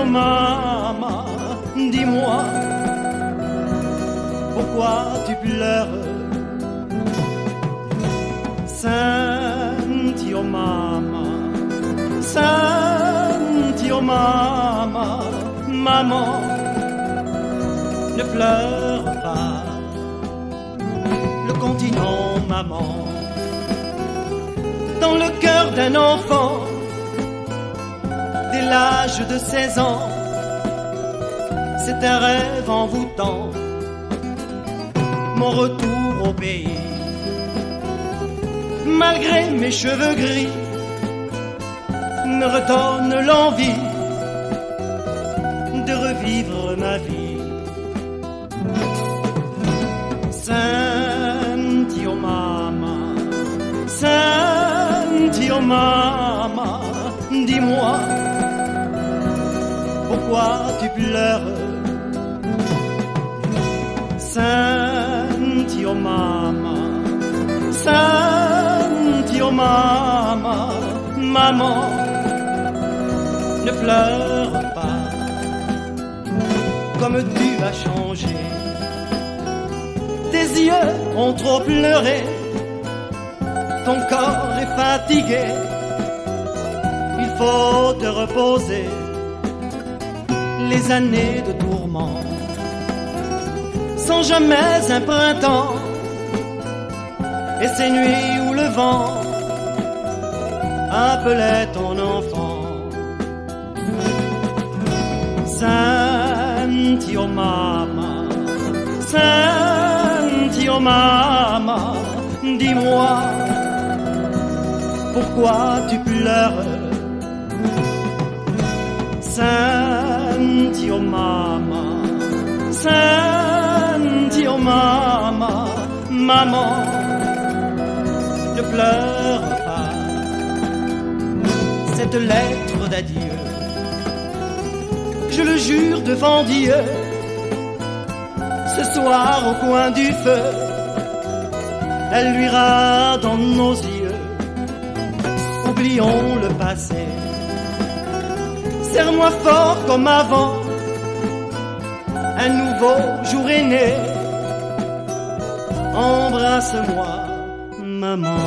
oh maman, dis-moi, pourquoi tu pleures? Senti, oh maman, senti, oh maman, maman, ne pleure pas. Le continent, maman, dans le cœur d'un enfant, dès l'âge de 16 ans, c'est un rêve envoûtant, mon retour au pays. Malgré mes cheveux gris, me redonne l'envie de revivre ma vie. Senti, oh maman, senti, oh maman, dis-moi, pourquoi tu pleures? Senti, oh maman, senti, oh maman, maman, ne pleure pas, comme tu as changé. Tes yeux ont trop pleuré, ton corps est fatigué, il faut te reposer. Les années de tourment, sans jamais un printemps, et ces nuits où le vent appelait ton enfant. Senti, oh maman, senti, oh maman, dis-moi, pourquoi tu pleures? Senti, oh maman, senti, oh maman, maman, ne pleure pas. Cette lettre d'adieu, je le jure devant Dieu, ce soir au coin du feu, elle luira dans nos yeux. Oublions le passé, serre-moi fort comme avant, un nouveau jour est né, embrasse-moi, maman.